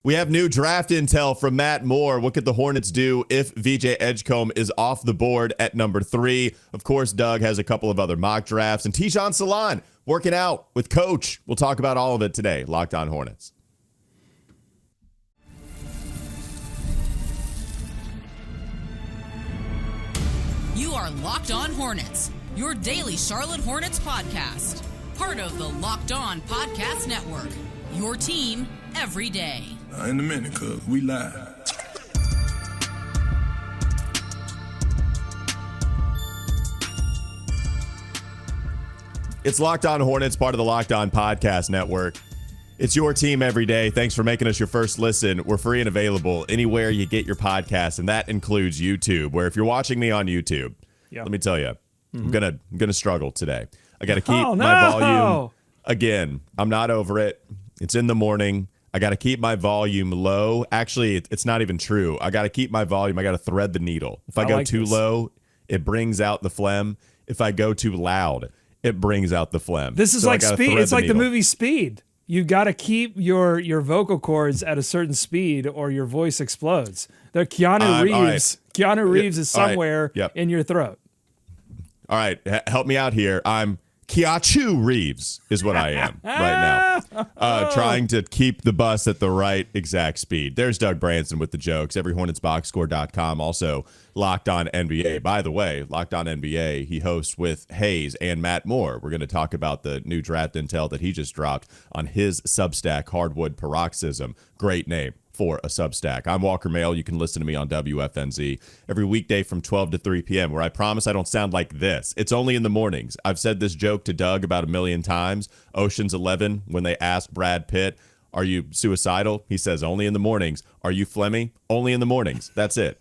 We have new draft intel from Matt Moore. What could the Hornets do if VJ Edgecombe is off the board at number 3? Of course, Doug has a couple of other mock drafts. And Tidjane Salaun working out with Coach. We'll talk about all of it today. Locked On Hornets. You are Locked On Hornets, your daily Charlotte Hornets podcast. Part of the Locked On Podcast Network, your team every day. In a minute, cuz we live. It's Locked On Hornets, part of the Locked On Podcast Network. It's your team every day. Thanks for making us your first listen. We're free and available anywhere you get your podcast, and that includes YouTube, where if you're watching me on YouTube, let me tell you, I'm gonna struggle today. I got to keep my volume. Again, I'm not over it. It's in the morning. I got to keep my volume low. Actually, it's not even true. I got to keep my volume. I got to thread the needle. If I go too low, it brings out the phlegm. If I go too loud, it brings out the phlegm. This is like Speed. It's like the movie Speed. You got to keep your vocal cords at a certain speed or your voice explodes. Keanu Reeves. Right. Keanu Reeves is somewhere in your throat. All right. Help me out here. I'm Keanu Reeves is what I am right now. Trying to keep the bus at the right exact speed. There's Doug Branson with the jokes. EveryHornetsBoxScore.com. Also, Locked On NBA. By the way, Locked On NBA, he hosts with Hayes and Matt Moore. We're going to talk about the new draft intel that he just dropped on his Substack, Hardwood Paroxysm. Great name for a Substack. I'm Walker Mehl. You can listen to me on WFNZ every weekday from 12 to 3 p.m., where I promise I don't sound like this. It's only in the mornings. I've said this joke to Doug about 1 million times. Ocean's 11, when they asked Brad Pitt, are you suicidal? He says, only in the mornings. Are you phlegmy? Only in the mornings. That's it.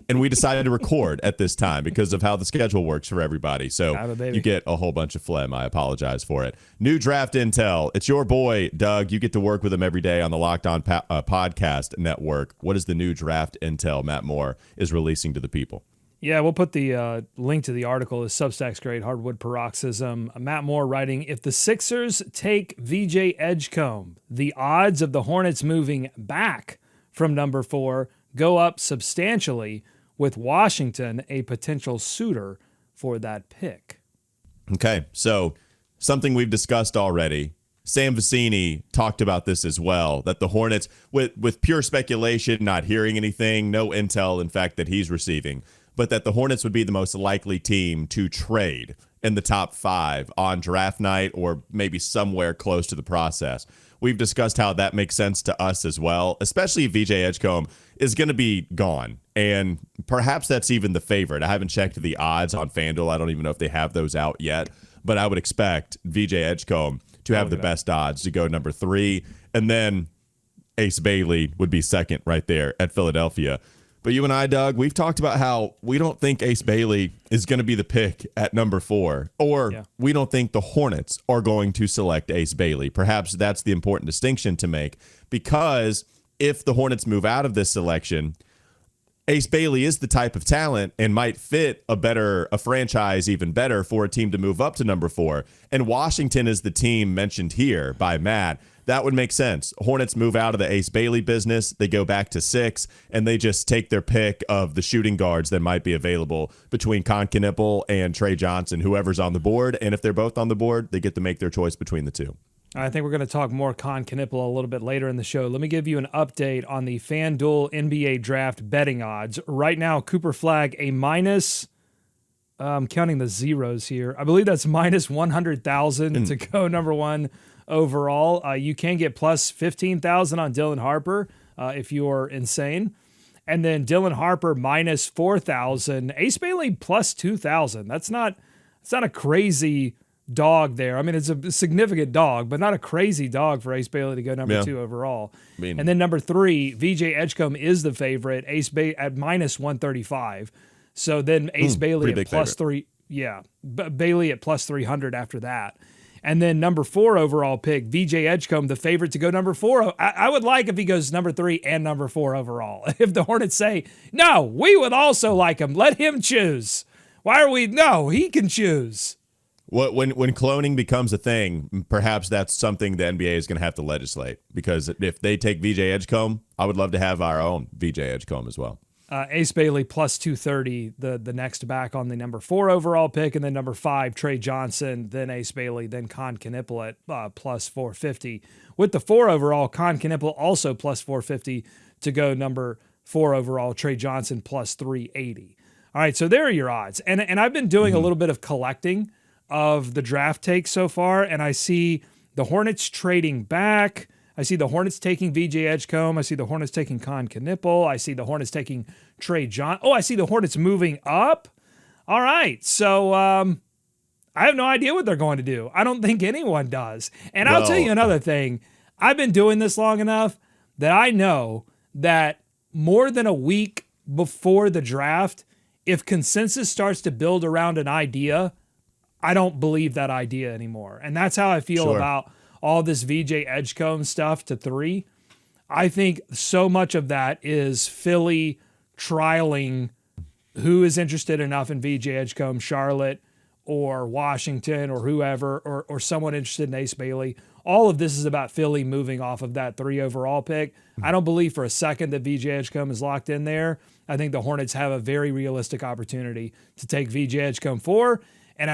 And we decided to record at this time because of how the schedule works for everybody. So you get a whole bunch of phlegm. I apologize for it. New draft intel. It's your boy, Doug. You get to work with him every day on the Locked On Podcast Network. What is the new draft intel Matt Moore is releasing to the people? Yeah, we'll put the link to the article. Is Substack's great, Hardwood Paroxysm. Matt Moore writing, if the Sixers take VJ Edgecombe, the odds of the Hornets moving back from number 4 go up substantially, with Washington a potential suitor for that pick. Okay, so something we've discussed already. Sam Vecini talked about this as well, that the Hornets, with pure speculation, not hearing anything, no intel, in fact, that he's receiving, but that the Hornets would be the most likely team to trade in the top 5 on draft night or maybe somewhere close to the process. We've discussed how that makes sense to us as well, especially if VJ Edgecombe is going to be gone. And perhaps that's even the favorite. I haven't checked the odds on FanDuel. I don't even know if they have those out yet. But I would expect VJ Edgecombe to have the best odds to go number 3. And then Ace Bailey would be second right there at Philadelphia. But you and I, Doug, we've talked about how we don't think Ace Bailey is going to be the pick at number 4, or we don't think the Hornets are going to select Ace Bailey. Perhaps that's the important distinction to make, because if the Hornets move out of this selection, Ace Bailey is the type of talent and might fit a franchise even better for a team to move up to number 4. And Washington is the team mentioned here by Matt. That would make sense. Hornets move out of the Ace Bailey business. They go back to 6, and they just take their pick of the shooting guards that might be available between Kon Knueppel and Tre Johnson, whoever's on the board. And if they're both on the board, they get to make their choice between the two. I think we're going to talk more Kon Knueppel a little bit later in the show. Let me give you an update on the FanDuel NBA draft betting odds. Right now, Cooper Flagg, a minus, I'm counting the zeros here. I believe that's minus 100,000 to go number 1 overall. You can get plus 15,000 on Dylan Harper if you're insane. And then Dylan Harper minus 4,000. Ace Bailey plus 2,000. It's not a crazy dog there. I mean, it's a significant dog, but not a crazy dog for Ace Bailey to go number 2 overall. And then number 3, VJ Edgecombe is the favorite. Ace Bailey at minus 135. So then Ace Bailey at plus favorite. 3. Yeah, Bailey at plus 300 after that. And then number 4 overall pick, VJ Edgecombe, the favorite to go number 4. I would like if he goes number 3 and number 4 overall. If the Hornets say, no, we would also like him. Let him choose. Why are we? No, he can choose. When cloning becomes a thing, perhaps that's something the NBA is going to have to legislate, because if they take VJ Edgecombe, I would love to have our own VJ Edgecombe as well. Ace Bailey plus 230, the next back on the number 4 overall pick, and then number 5, Tre Johnson, then Ace Bailey, then Kon Knueppel at plus 450. With the 4 overall, Kon Knueppel also plus 450 to go number 4 overall, Tre Johnson plus 380. All right, so there are your odds. And I've been doing a little bit of collecting of the draft takes so far, and I see the Hornets trading back. I see the Hornets taking VJ Edgecombe. I see the Hornets taking Kon Knueppel. I see the Hornets taking Tre Johnson. Oh, I see the Hornets moving up. All right. So I have no idea what they're going to do. I don't think anyone does. And I'll tell you another thing. I've been doing this long enough that I know that more than a week before the draft, if consensus starts to build around an idea, I don't believe that idea anymore. And that's how I feel about all this VJ Edgecombe stuff to 3. I think so much of that is Philly trialing who is interested enough in VJ Edgecombe, Charlotte or Washington or whoever, or someone interested in Ace Bailey. All of this is about Philly moving off of that 3 overall pick. I don't believe for a second that VJ Edgecombe is locked in there. I think the Hornets have a very realistic opportunity to take VJ Edgecombe 4. And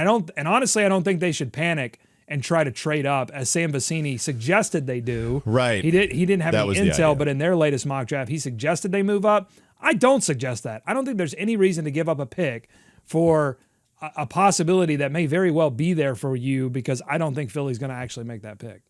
honestly, I don't think they should panic and try to trade up, as Sam Vecenie suggested they do. Right. He didn't have any intel, but in their latest mock draft, he suggested they move up. I don't suggest that. I don't think there's any reason to give up a pick for a possibility that may very well be there for you, because I don't think Philly's going to actually make that pick.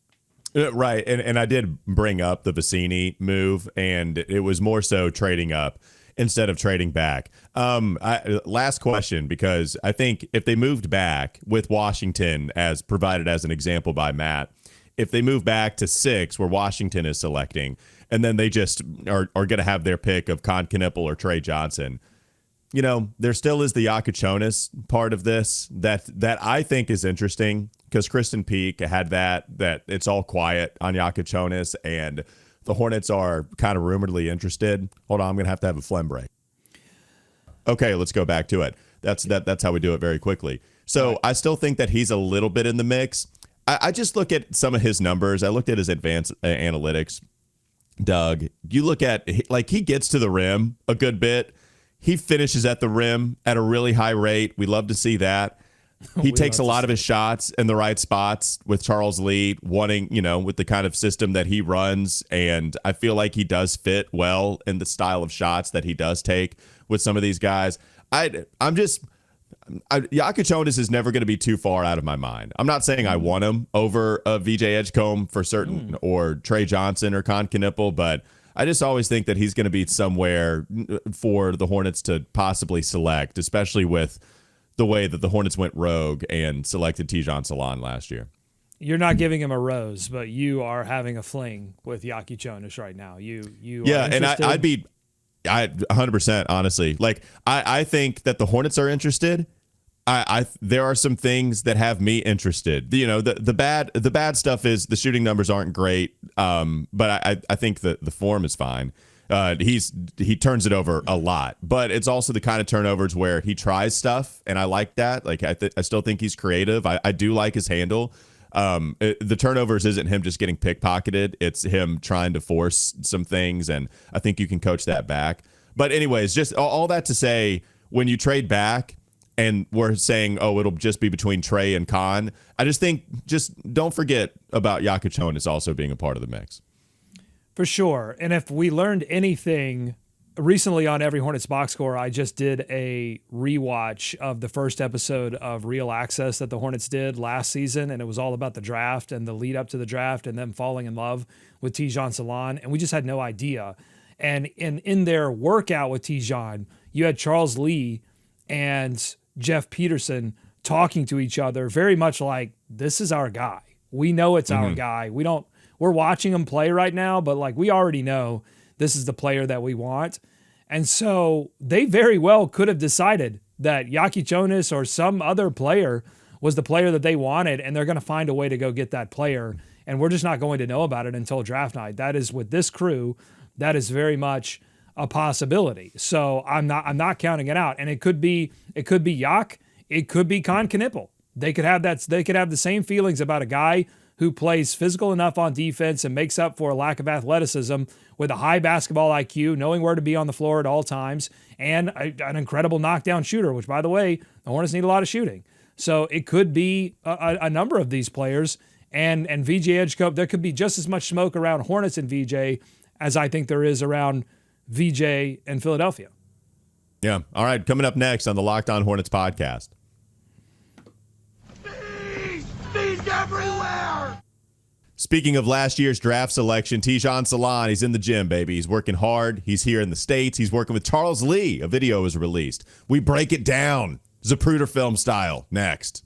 Right. And I did bring up the Vecenie move, and it was more so trading up instead of trading back. Last question, because I think if they moved back with Washington, as provided as an example by Matt, if they move back to 6 where Washington is selecting, and then they just are going to have their pick of Kon Knueppel or Tre Johnson, you know, there still is the Jakucionis part of this that I think is interesting, because Kristen Peak had that it's all quiet on Jakucionis, and the Hornets are kind of rumoredly interested. Hold on, I'm going to have a phlegm break. Okay, let's go back to it. That's how we do it very quickly. So I still think that he's a little bit in the mix. I just look at some of his numbers. I looked at his advanced analytics. Doug, you look at, like, he gets to the rim a good bit. He finishes at the rim at a really high rate. We love to see that. He takes a lot of his shots in the right spots with Charles Lee, wanting, with the kind of system that he runs. And I feel like he does fit well in the style of shots that he does take with some of these guys. Jakucionis is never going to be too far out of my mind. I'm not saying I want him over VJ Edgecombe for certain, or Tre Johnson or Kon Knueppel, but I just always think that he's going to be somewhere for the Hornets to possibly select, especially with the way that the Hornets went rogue and selected Tidjane Salaun last year. You're not giving him a rose, but you are having a fling with Jakucionis right now. Yeah, and I'd be 100% honestly. Like, I think that the Hornets are interested. There are some things that have me interested. The bad stuff is the shooting numbers aren't great, but I think the form is fine. He turns it over a lot, but it's also the kind of turnovers where he tries stuff, and I like that. Like, I still think he's creative. I do like his handle. The turnovers isn't him just getting pickpocketed. It's him trying to force some things, and I think you can coach that back. But anyways, just all that to say, when you trade back and we're saying, oh, it'll just be between Tre and Kon, I just think, don't forget about Jakucionis also being a part of the mix. For sure. And if we learned anything recently on Every Hornets Box Score, I just did a rewatch of the first episode of Real Access that the Hornets did last season, and it was all about the draft and the lead up to the draft and them falling in love with Tidjane Salaun, and we just had no idea. And in their workout with Tidjane, you had Charles Lee and Jeff Peterson talking to each other very much like, this is our guy. We know it's our guy. We're watching him play right now, but like, we already know this is the player that we want. And so they very well could have decided that Jakucionis or some other player was the player that they wanted, and they're going to find a way to go get that player. And we're just not going to know about it until draft night. That is, with this crew, that is very much a possibility. So I'm not counting it out. And it could be Yak, it could be Kon Knueppel. They could have that. They could have the same feelings about a guy who plays physical enough on defense and makes up for a lack of athleticism with a high basketball IQ, knowing where to be on the floor at all times, and an incredible knockdown shooter, which, by the way, the Hornets need a lot of shooting. So it could be a number of these players. And VJ Edgecombe, there could be just as much smoke around Hornets and VJ as I think there is around VJ and Philadelphia. Yeah. All right. Coming up next on the Locked On Hornets podcast. Bees everywhere! Speaking of last year's draft selection, Tidjane Salaun, he's in the gym, baby. He's working hard. He's here in the States. He's working with Charles Lee. A video was released. We break it down, Zapruder film style, next.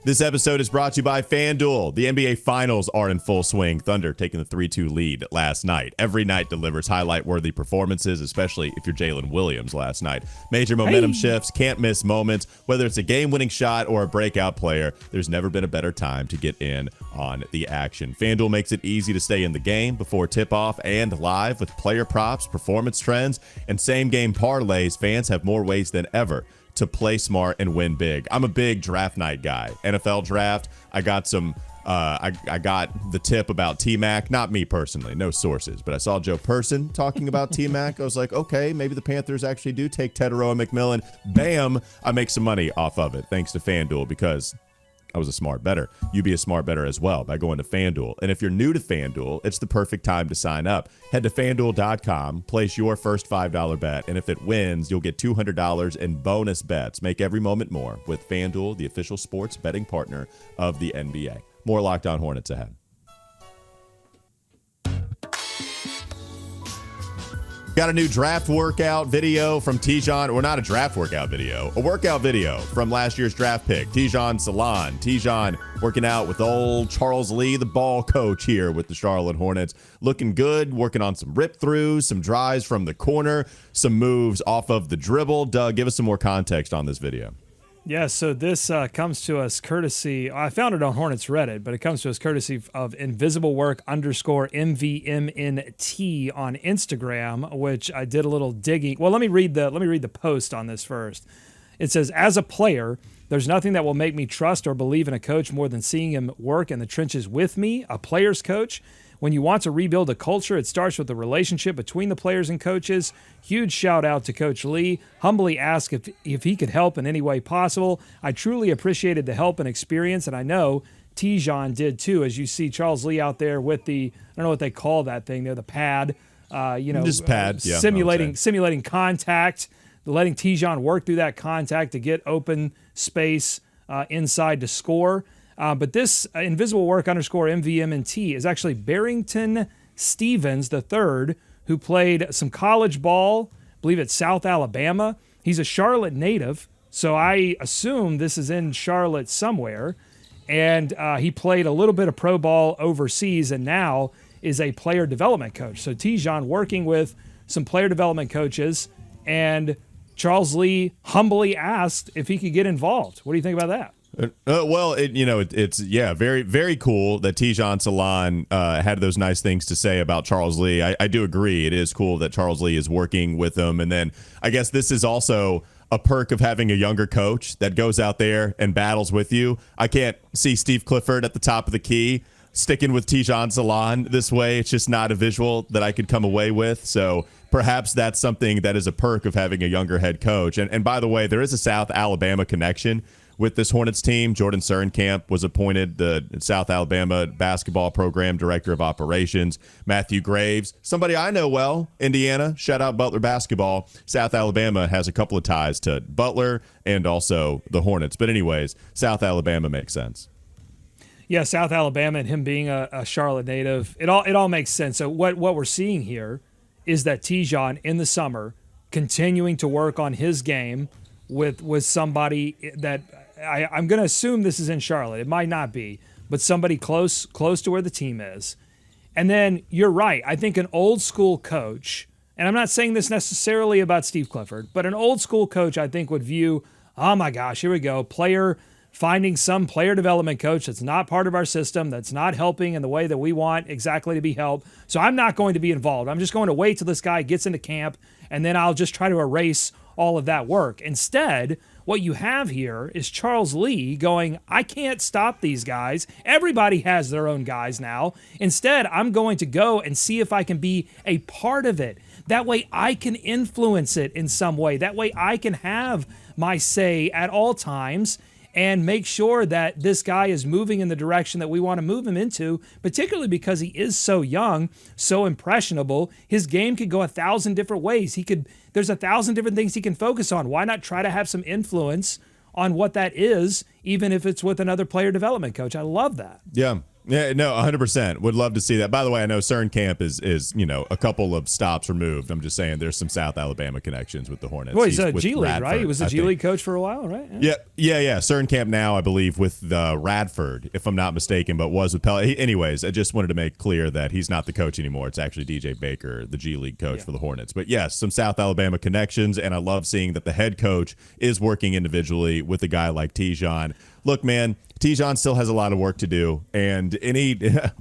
This episode is brought to you by FanDuel. The NBA Finals are in full swing. Thunder taking the 3-2 lead last night. Every night delivers highlight-worthy performances, especially if you're Jalen Williams last night. Major momentum shifts, can't miss moments. Whether it's a game-winning shot or a breakout player, there's never been a better time to get in on the action. FanDuel makes it easy to stay in the game before tip-off and live with player props, performance trends, and same-game parlays. Fans have more ways than ever to play smart and win big. I'm a big draft night guy. NFL draft, I got some I got the tip about T-Mac, not me personally, no sources, but I saw Joe Person talking about T-Mac. I was like, okay, maybe the Panthers actually do take Teterow and McMillan. Bam, I make some money off of it thanks to FanDuel because I was a smart bettor. You be a smart bettor as well by going to FanDuel. And if you're new to FanDuel, it's the perfect time to sign up. Head to FanDuel.com, place your first $5 bet, and if it wins, you'll get $200 in bonus bets. Make every moment more with FanDuel, the official sports betting partner of the NBA. More Locked On Hornets ahead. Got a new draft workout video from Tidjane, or not a draft workout video, a workout video from last year's draft pick, Tidjane Salaun. Tidjane working out with old Charles Lee, the ball coach here with the Charlotte Hornets. Looking good, working on some rip-throughs, some drives from the corner, some moves off of the dribble. Doug, give us some more context on this video. Yeah, so this comes to us courtesy, I found it on Hornets Reddit, but it comes to us courtesy of invisiblework_MVMNT on Instagram, which I did a little digging. Well, let me read the post on this first. It says, as a player, there's nothing that will make me trust or believe in a coach more than seeing him work in the trenches with me, a player's coach. When you want to rebuild a culture, it starts with the relationship between the players and coaches. Huge shout out to Coach Lee. Humbly asked if he could help in any way possible. I truly appreciated the help and experience, and I know Tidjane did too. As you see Charles Lee out there with the, I don't know what they call that thing there, the pad. Just pad, yeah, simulating contact, letting Tidjane work through that contact to get open space inside to score. But this invisiblework_MVMNT is actually Barrington Stevens III, who played some college ball, I believe at South Alabama. He's a Charlotte native, so I assume this is in Charlotte somewhere. And he played a little bit of pro ball overseas and now is a player development coach. So Tidjane working with some player development coaches, and Charles Lee humbly asked if he could get involved. What do you think about that? It's very, very cool that Tidjane Salaun had those nice things to say about Charles Lee. I do agree. It is cool that Charles Lee is working with him. And then I guess this is also a perk of having a younger coach that goes out there and battles with you. I can't see Steve Clifford at the top of the key sticking with Tidjane Salaun this way. It's just not a visual that I could come away with. So perhaps that's something that is a perk of having a younger head coach. And by the way, there is a South Alabama connection with this Hornets team. Jordan Surenkamp was appointed the South Alabama basketball program director of operations. Matthew Graves, somebody I know well, Indiana, shout out Butler basketball. South Alabama has a couple of ties to Butler and also the Hornets. But anyways, South Alabama makes sense. Yeah, South Alabama and him being a Charlotte native, it all makes sense. So what we're seeing here is that Tidjane in the summer continuing to work on his game with somebody that I'm going to assume this is in Charlotte. It might not be, but somebody close to where the team is. And then you're right. I think an old school coach, and I'm not saying this necessarily about Steve Clifford, but an old school coach I think would view, oh my gosh, here we go, player finding some player development coach that's not part of our system, that's not helping in the way that we want exactly to be helped. So I'm not going to be involved. I'm just going to wait till this guy gets into camp, and then I'll just try to erase all of that work. Instead, what you have here is Charles Lee going, I can't stop these guys. Everybody has their own guys now. Instead, I'm going to go and see if I can be a part of it. That way I can influence it in some way. That way I can have my say at all times and make sure that this guy is moving in the direction that we want to move him into, particularly because he is so young, so impressionable. His game could go 1,000 different ways. There's 1,000 different things he can focus on. Why not try to have some influence on what that is, even if it's with another player development coach? I love that. Yeah. Yeah, no, 100%. Would love to see that. By the way, I know CERN Camp is a couple of stops removed. I'm just saying there's some South Alabama connections with the Hornets. Well, he's a G League, right? He was a G League coach for a while, right? Yeah. CERN Camp now, I believe, with the Radford, if I'm not mistaken, but was with Pelican. Anyways, I just wanted to make clear that he's not the coach anymore. It's actually DJ Baker, the G League coach for the Hornets. But yes, some South Alabama connections, and I love seeing that the head coach is working individually with a guy like Tidjane. Look, man, Tidjane still has a lot of work to do, and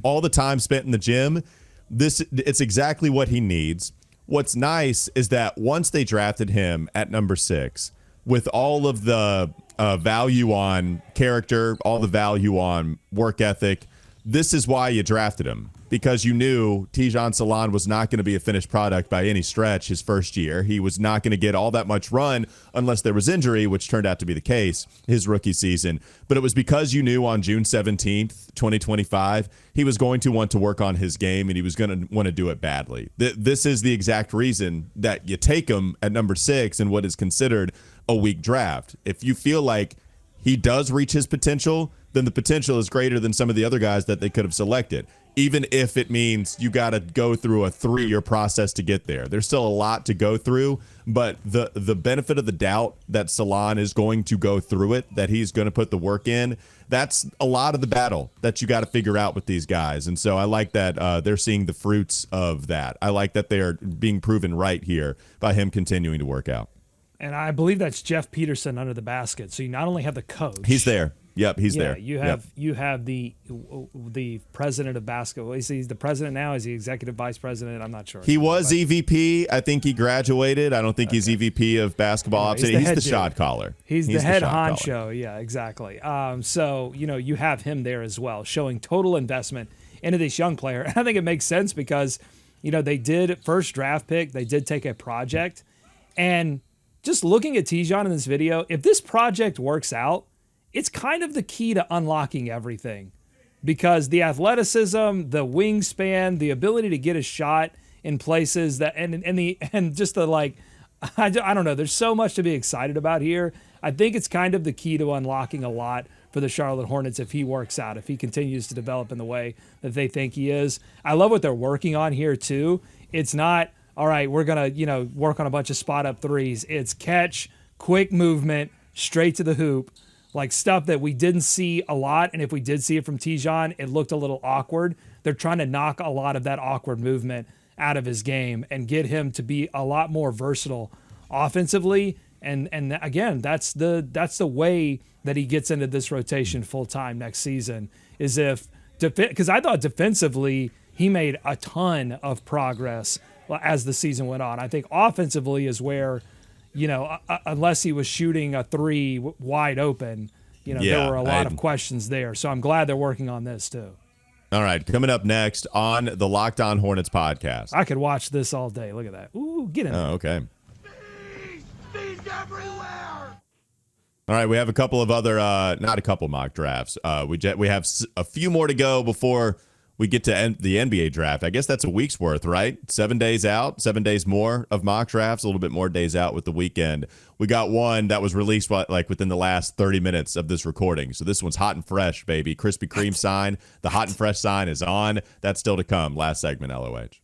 all the time spent in the gym, it's exactly what he needs. What's nice is that once they drafted him at number 6, with all of the value on character, all the value on work ethic, this is why you drafted him. Because you knew Tidjane Salaun was not going to be a finished product by any stretch his first year. He was not going to get all that much run unless there was injury, which turned out to be the case his rookie season. But it was because you knew on June 17th, 2025, he was going to want to work on his game, and he was going to want to do it badly. This is the exact reason that you take him at number 6 in what is considered a weak draft. If you feel like he does reach his potential, then the potential is greater than some of the other guys that they could have selected. Even if it means you got to go through a 3-year process to get there. There's still a lot to go through, but the benefit of the doubt that Salaun is going to go through it, that he's going to put the work in, that's a lot of the battle that you got to figure out with these guys. And so I like that they're seeing the fruits of that. I like that they are being proven right here by him continuing to work out. And I believe that's Jeff Peterson under the basket. So you not only have the coach. He's there. Yep, he's there. You have the president of basketball. Is he the president now? Is he executive vice president? I'm not sure. He was EVP. I think he graduated. I don't think he's EVP of basketball. He's the shot caller. He's the head honcho. Yeah, exactly. So you have him there as well, showing total investment into this young player. And I think it makes sense because they did first draft pick. They did take a project, and just looking at Tidjane in this video, if this project works out, it's kind of the key to unlocking everything, because the athleticism, the wingspan, the ability to get a shot in places that, and just the I don't know. There's so much to be excited about here. I think it's kind of the key to unlocking a lot for the Charlotte Hornets if he works out, if he continues to develop in the way that they think he is. I love what they're working on here too. It's not, all right, we're going to, work on a bunch of spot up threes. It's catch, quick movement, straight to the hoop. Like stuff that we didn't see a lot, and if we did see it from Tidjane, it looked a little awkward. They're trying to knock a lot of that awkward movement out of his game and get him to be a lot more versatile offensively. And again, that's the way that he gets into this rotation full time next season. Is because I thought defensively he made a ton of progress as the season went on. I think offensively is where, unless he was shooting a 3 wide open, there were a lot of questions there. So I'm glad they're working on this too. All right, coming up next on the Locked On Hornets podcast. I could watch this all day. Look at that. Ooh, get in there. Oh, okay. Bees everywhere! All right, we have a couple of other, not a couple mock drafts. We have a few more to go before we get to the NBA draft. I guess that's a week's worth, right? 7 days out, 7 days more of mock drafts, a little bit more days out with the weekend. We got one that was released within the last 30 minutes of this recording. So this one's hot and fresh, baby. Krispy Kreme sign. The hot and fresh sign is on. That's still to come. Last segment, LOH.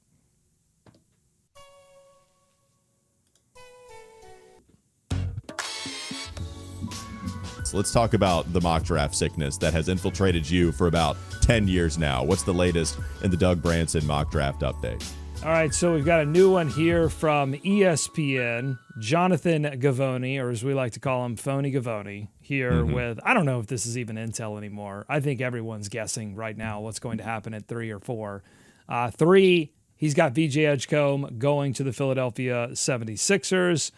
So let's talk about the mock draft sickness that has infiltrated you for about 10 years now. What's the latest in the Doug Branson mock draft update? All right, so we've got a new one here from ESPN. Jonathan Gavoni, or as we like to call him, Phony Gavoni. here with, I don't know if this is even intel anymore. I think everyone's guessing right now what's going to happen at 3 or 4. 3, he's got VJ Edgecombe going to the Philadelphia 76ers.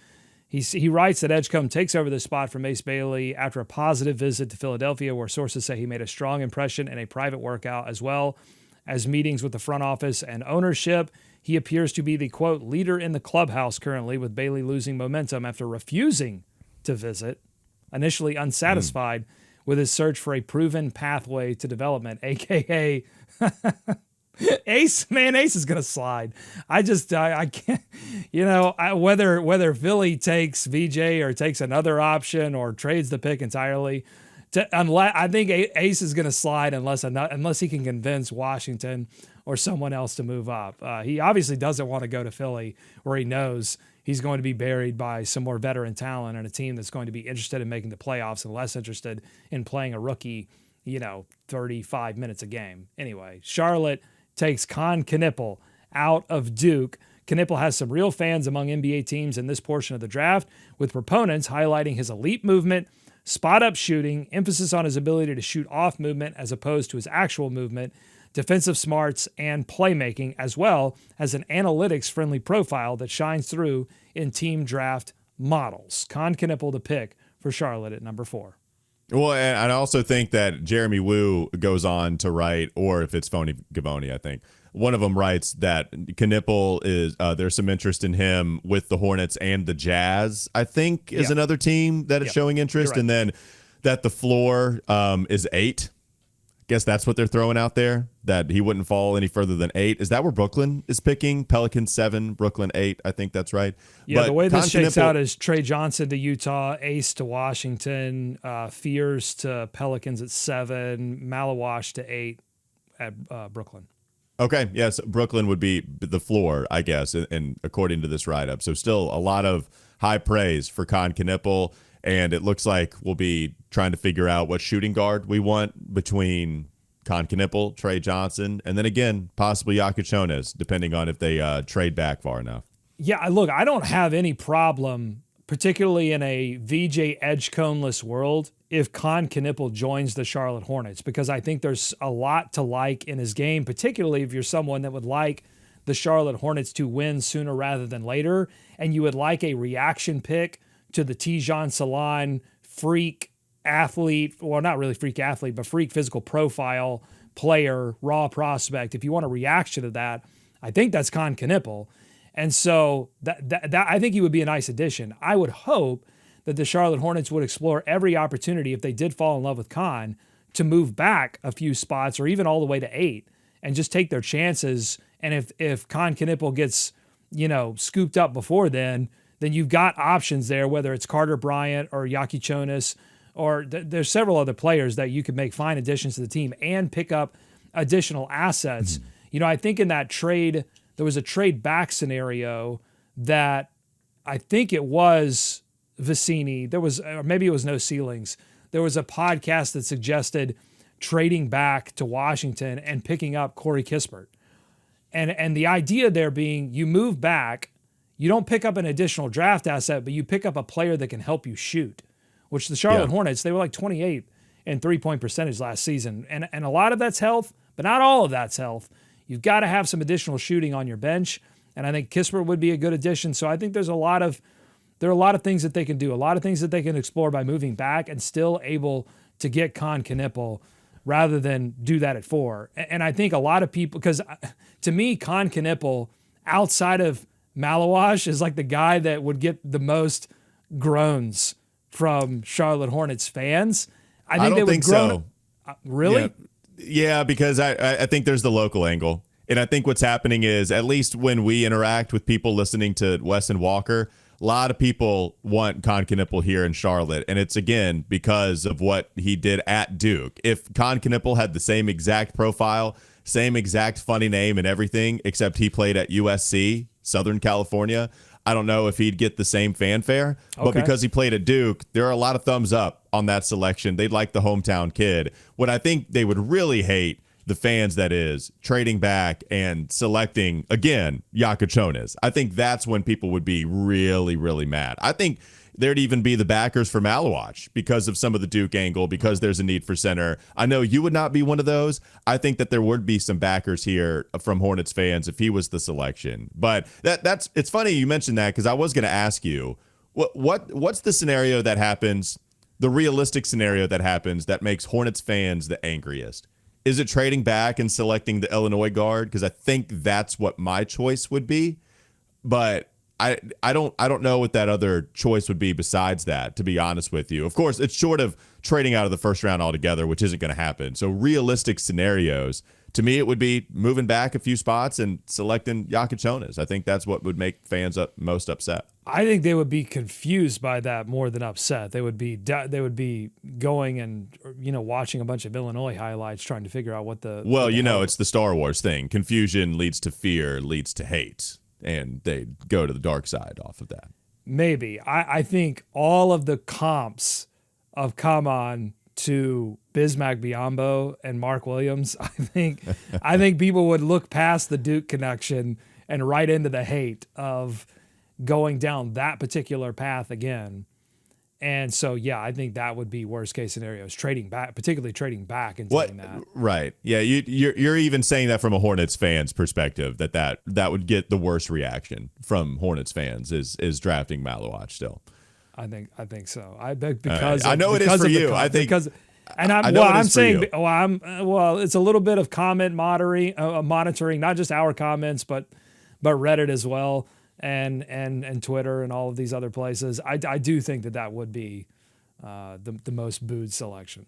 He writes that Edgecombe takes over the spot from Ace Bailey after a positive visit to Philadelphia, where sources say he made a strong impression in a private workout, as well as meetings with the front office and ownership. He appears to be the, quote, leader in the clubhouse currently, with Bailey losing momentum after refusing to visit, initially unsatisfied with his search for a proven pathway to development, a.k.a. Ace. Man, Ace is going to slide. I can't, whether Philly takes VJ or takes another option or trades the pick entirely, I think Ace is going to slide unless he can convince Washington or someone else to move up. He obviously doesn't want to go to Philly, where he knows he's going to be buried by some more veteran talent and a team that's going to be interested in making the playoffs and less interested in playing a rookie, 35 minutes a game. Anyway, Charlotte takes Kon Knueppel out of Duke. Knueppel has some real fans among NBA teams in this portion of the draft, with proponents highlighting his elite movement, spot-up shooting, emphasis on his ability to shoot off movement as opposed to his actual movement, defensive smarts, and playmaking, as well as an analytics-friendly profile that shines through in team draft models. Kon Knueppel to pick for Charlotte at number 4. Well, and I also think that Jeremy Woo goes on to write, or if it's Phony Gavoni, I think, one of them writes that Canipple is, there's some interest in him with the Hornets and the Jazz, I think, is another team that is showing interest. Right. And then that the floor is 8. Guess that's what they're throwing out there, that he wouldn't fall any further than 8. Is that where Brooklyn is picking? Pelicans 7, Brooklyn 8. I think that's right. Yeah, but the way this shakes out is Tre Johnson to Utah, Ace to Washington, Fears to Pelicans at 7, Malawash to 8 at Brooklyn. Okay, yes, Brooklyn would be the floor, I guess, and according to this write-up. So still a lot of high praise for Kon Knueppel. And it looks like we'll be trying to figure out what shooting guard we want between Kon Knueppel, Tre Johnson, and then again, possibly Jakucionis, depending on if they trade back far enough. Yeah, look, I don't have any problem, particularly in a VJ Edgecombe-less world, if Kon Knueppel joins the Charlotte Hornets, because I think there's a lot to like in his game, particularly if you're someone that would like the Charlotte Hornets to win sooner rather than later, and you would like a reaction pick to the Tidjane Salaun freak athlete, well, not really freak athlete, but freak physical profile player, raw prospect. If you want a reaction to that, I think that's Kon Knueppel. And so that I think he would be a nice addition. I would hope that the Charlotte Hornets would explore every opportunity, if they did fall in love with Kon, to move back a few spots or even all the way to 8 and just take their chances. And if Kon Knueppel gets, scooped up before then you've got options there, whether it's Carter Bryant or Jakucionis, or there's several other players that you could make fine additions to the team and pick up additional assets. I think in that trade, there was a trade back scenario that I think it was Vicini. There was, or maybe it was No Ceilings. There was a podcast that suggested trading back to Washington and picking up Corey Kispert. And the idea there being, you move back, you don't pick up an additional draft asset, but you pick up a player that can help you shoot, which the Charlotte Hornets, they were like 28 in three-point percentage last season. And a lot of that's health, but not all of that's health. You've got to have some additional shooting on your bench, and I think Kispert would be a good addition. So I think there are a lot of things that they can do, a lot of things that they can explore by moving back and still able to get Kon Knueppel rather than do that at 4. And I think a lot of people, because to me, Kon Knueppel, outside of Malawash, is like the guy that would get the most groans from Charlotte Hornets fans. I think they would think groan. So. Really? Yeah, because I think there's the local angle. And I think what's happening is, at least when we interact with people listening to Wes and Walker, a lot of people want Kon Knueppel here in Charlotte. And it's, again, because of what he did at Duke. If Kon Knueppel had the same exact profile, same exact funny name and everything, except he played at USC, Southern California, I don't know if he'd get the same fanfare. Okay. But because he played at Duke, there are a lot of thumbs up on that selection. They'd like the hometown kid. What I think they would really hate, the fans, that is, trading back and selecting, again, Jakucionis. I think that's when people would be really, really mad. I think there'd even be the backers for Malawach because of some of the Duke angle, because there's a need for center. I know you would not be one of those. I think that there would be some backers here from Hornets fans if he was the selection. But it's funny you mentioned that, because I was going to ask you, what's the scenario that happens, the realistic scenario that happens that makes Hornets fans the angriest? Is it trading back and selecting the Illinois guard? Because I think that's what my choice would be. But I don't know what that other choice would be besides that, to be honest with you. Of course, it's short of trading out of the first round altogether, which isn't going to happen. So realistic scenarios, to me, it would be moving back a few spots and selecting Jakucionis. I think that's what would make fans most upset. I think they would be confused by that more than upset. They would be going and watching a bunch of Illinois highlights, trying to figure out what the it's the Star Wars thing. Confusion leads to fear, leads to hate, and they go to the dark side off of that. Maybe I think all of the comps of come on to Bismack Biyombo and Mark Williams, I think people would look past the Duke connection and right into the hate of going down that particular path again. And so, yeah, I think that would be worst case scenarios, particularly trading back and doing that. Right. Yeah, you're even saying that from a Hornets fan's perspective, that would get the worst reaction from Hornets fans is drafting Malawach still. I think so. I know it is for you. I think because, and I'm saying it's a little bit of comment monitoring, not just our comments, but Reddit as well, and Twitter and all of these other places. I do think that would be the most booed selection.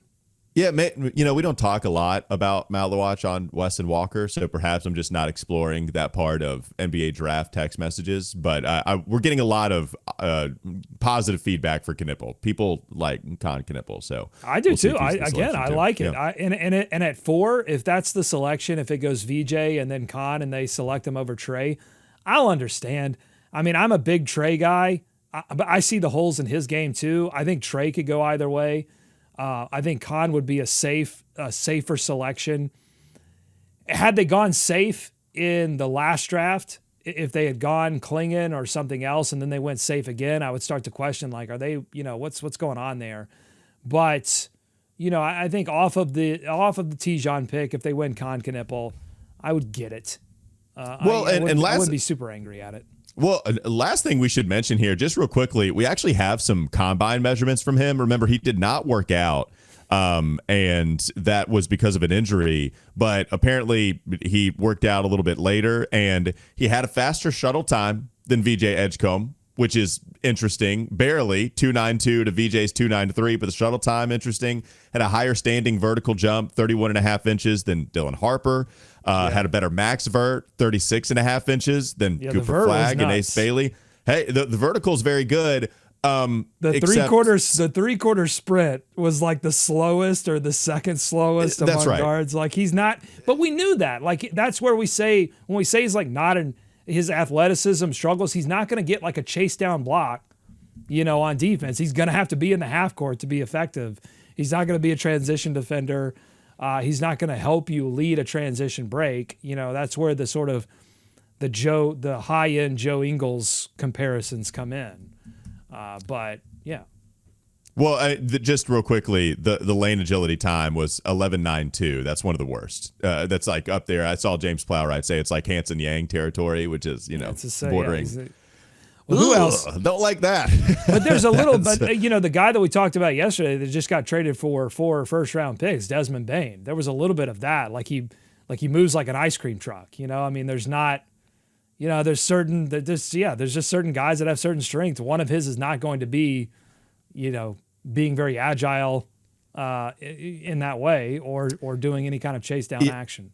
Yeah, we don't talk a lot about Malawach on Wes and Walker, so perhaps I'm just not exploring that part of NBA draft text messages. But we're getting a lot of positive feedback for Canipple. People like Kon Knueppel, so I do too. I like it. Yeah. And at 4, if that's the selection, if it goes VJ and then Kon and they select him over Tre, I'll understand. I mean, I'm a big Tre guy, but I see the holes in his game too. I think Tre could go either way. I think Kon would be a safer selection. Had they gone safe in the last draft, if they had gone Klingon or something else, and then they went safe again, I would start to question, like, are they, what's going on there? But, I think off of the Tidjane pick, if they win Kon Knueppel, I would get it. I wouldn't be super angry at it. Well, last thing we should mention here, just real quickly, we actually have some combine measurements from him. Remember, he did not work out, and that was because of an injury. But apparently, he worked out a little bit later, and he had a faster shuttle time than VJ Edgecombe, which is interesting. Barely 2.92 to VJ's 2.93, but the shuttle time, interesting. Had a higher standing vertical jump, 31.5 inches than Dylan Harper. Had a better max vert, 36.5 inches than Cooper Flagg and Ace Bailey. Hey, the vertical is very good. The three-quarter sprint was like the slowest or the second slowest among guards. Like, he's not, but we knew that. Like, that's where we say, when we say he's like not in his athleticism struggles, he's not going to get like a chase down block, on defense. He's going to have to be in the half court to be effective. He's not going to be a transition defender. He's not going to help you lead a transition break. That's where the sort of the high-end Joe Ingles comparisons come in. But yeah. Well, just real quickly, the lane agility time was 11.92. That's one of the worst. That's like up there. I saw James Plowright say it's like Hanson Yang territory, which is bordering. Yeah, well, who else? Don't like that. But there's a little, the guy that we talked about yesterday that just got traded for 4 first-round picks, Desmond Bane. There was a little bit of that, like he moves like an ice cream truck. I mean, there's not, there's just certain guys that have certain strengths. One of his is not going to be, being very agile in that way or doing any kind of chase down action.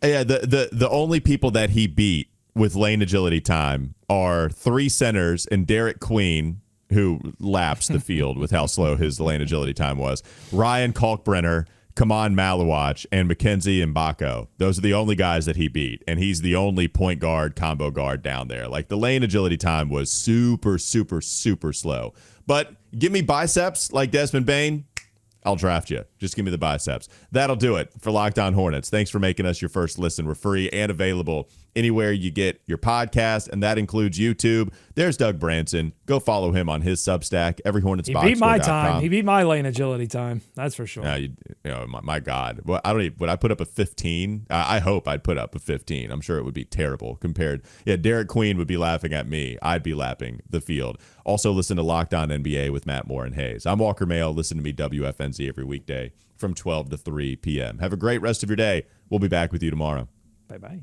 Yeah, the only people that he beat with lane agility time are 3 centers and Derek Queen, who laps the field with how slow his lane agility time was, Ryan Kalkbrenner, Kamon Malawach, and Mackenzie Mbako. Those are the only guys that he beat, and he's the only point guard, combo guard down there. Like, the lane agility time was super, super, super slow. But give me biceps like Desmond Bane, I'll draft you. Just give me the biceps. That'll do it for Locked On Hornets. Thanks for making us your first listen. We're free and available anywhere you get your podcast, and that includes YouTube. There's Doug Branson. Go follow him on his Substack, everyhornetsboxscore.com. He beat my time. He beat my lane agility time. That's for sure. My God. Well, I don't even, would I put up a 15? I hope I'd put up a 15. I'm sure it would be terrible compared. Yeah, Derek Queen would be laughing at me. I'd be lapping the field. Also, listen to Locked On NBA with Matt Moore and Hayes. I'm Walker Mehl. Listen to me WFNZ every weekday from 12 to 3 p.m. Have a great rest of your day. We'll be back with you tomorrow. Bye-bye.